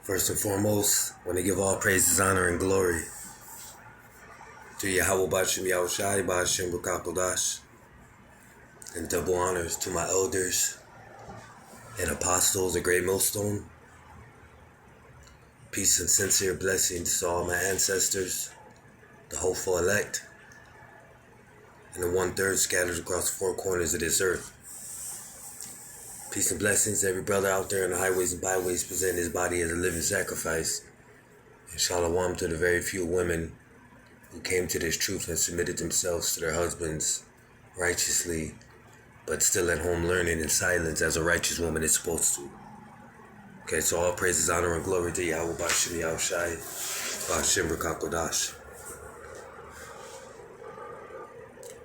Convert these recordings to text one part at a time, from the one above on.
First and foremost, I want to give all praises, honor, and glory to Yahweh Bashim Yahushai Bashim Bakakodash, and double honors to my elders and apostles, a great millstone. Peace and sincere blessings to all my ancestors, the hopeful elect, and the 1/3 scattered across the four corners of this earth. Peace and blessings to every brother out there in the highways and byways presenting his body as a living sacrifice. And shalom to the very few women who came to this truth and submitted themselves to their husbands righteously, but still at home learning in silence as a righteous woman is supposed to. Okay, so all praises, honor, and glory to Yahweh Bashim Yahushai Bashim Bakakodash.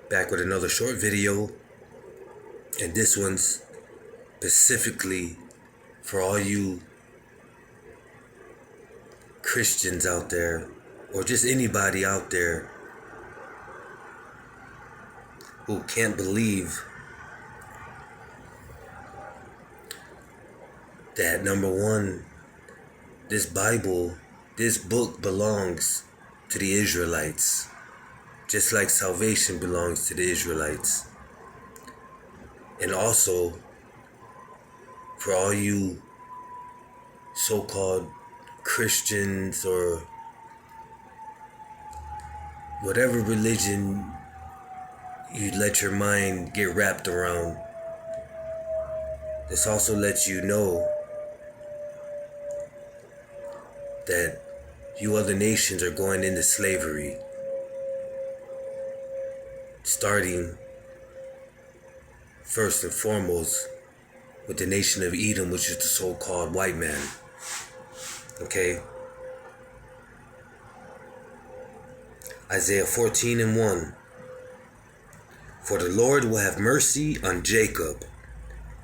Back with another short video, and this one's specifically for all you Christians out there, or just anybody out there who can't believe that, number one, this Bible, this book belongs to the Israelites, just like salvation belongs to the Israelites. And also, for all you so-called Christians or whatever religion you let your mind get wrapped around, this also lets you know that you other nations are going into slavery, starting first and foremost with the nation of Edom, which is the so-called white man. Okay? Isaiah 14:1. For the Lord will have mercy on Jacob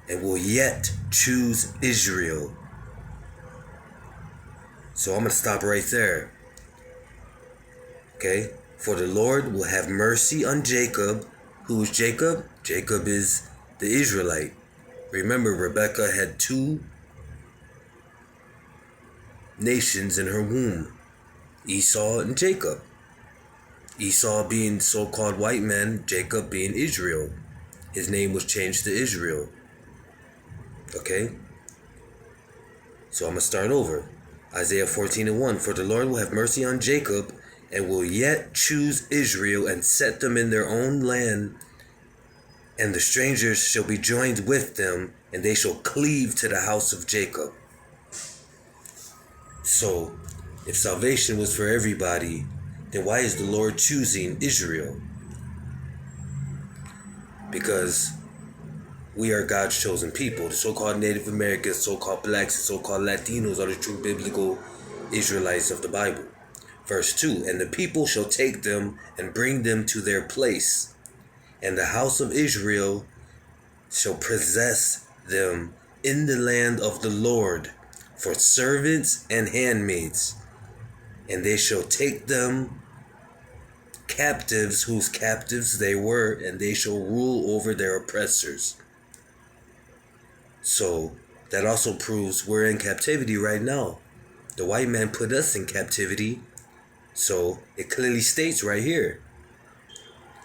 and will yet choose Israel. So I'm going to stop right there. Okay? For the Lord will have mercy on Jacob. Who is Jacob? Jacob is the Israelite. Remember, Rebecca had two nations in her womb, Esau and Jacob. Esau being so-called white man, Jacob being Israel. His name was changed to Israel. Okay? So I'm going to start over. Isaiah 14:1. For the Lord will have mercy on Jacob and will yet choose Israel and set them in their own land, and the strangers shall be joined with them, and they shall cleave to the house of Jacob. So, if salvation was for everybody, then why is the Lord choosing Israel? Because we are God's chosen people. The so-called Native Americans, so-called blacks, and so-called Latinos are the true biblical Israelites of the Bible. Verse 2, and the people shall take them and bring them to their place, and the house of Israel shall possess them in the land of the Lord for servants and handmaids. And they shall take them captives whose captives they were, and they shall rule over their oppressors. So that also proves we're in captivity right now. The white man put us in captivity. So it clearly states right here,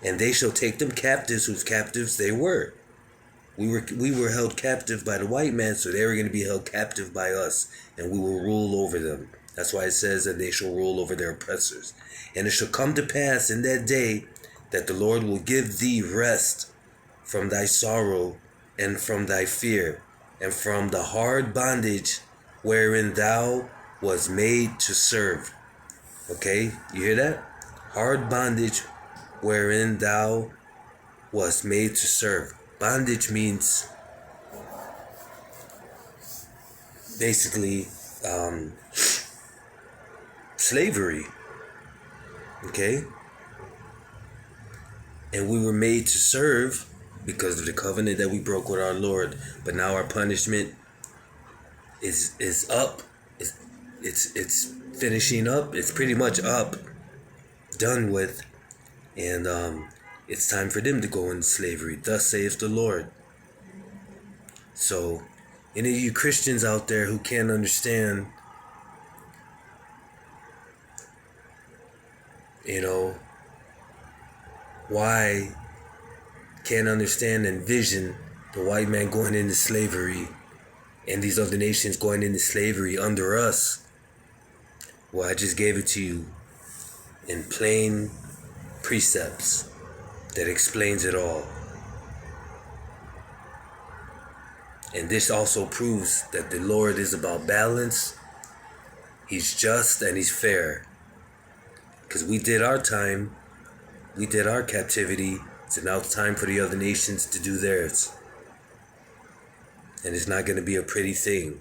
and they shall take them captives whose captives they were. We were held captive by the white man, so they were going to be held captive by us, and we will rule over them. That's why it says that they shall rule over their oppressors. And it shall come to pass in that day that the Lord will give thee rest from thy sorrow and from thy fear, and from the hard bondage wherein thou was made to serve. Okay, you hear that? Hard bondage wherein thou was made to serve. Bondage means basically slavery. Okay? And we were made to serve because of the covenant that we broke with our Lord. But now our punishment is up. It's finishing up. It's pretty much up, done with, and it's time for them to go into slavery. Thus saith the Lord. So, any of you Christians out there who can't understand You know, why can't understand and envision the white man going into slavery and these other nations going into slavery under us? Well, I just gave it to you in plain precepts that explains it all. And this also proves that the Lord is about balance. He's just and he's fair. Because we did our time, we did our captivity, so now it's time for the other nations to do theirs. And it's not going to be a pretty thing.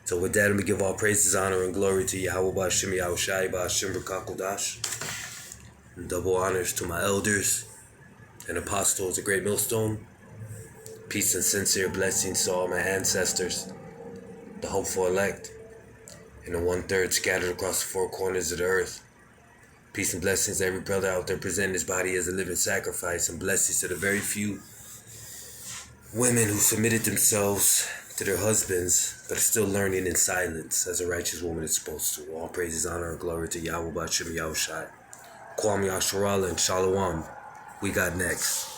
So with that, let me give all praises, honor, and glory to Yahweh Ba'Shem Yahushai Ba'Shem B'Kakodash. And double honors to my elders and apostles, a great millstone. Peace and sincere blessings to all my ancestors, the hopeful elect, and the 1/3 scattered across the four corners of the earth. Peace and blessings to every brother out there presenting his body as a living sacrifice, and blessings to the very few women who submitted themselves to their husbands, but are still learning in silence as a righteous woman is supposed to. All praises, honor, and glory to Yahweh Ba'Shem Yahushai. Kwam Yasharallah and Shalom. We got next.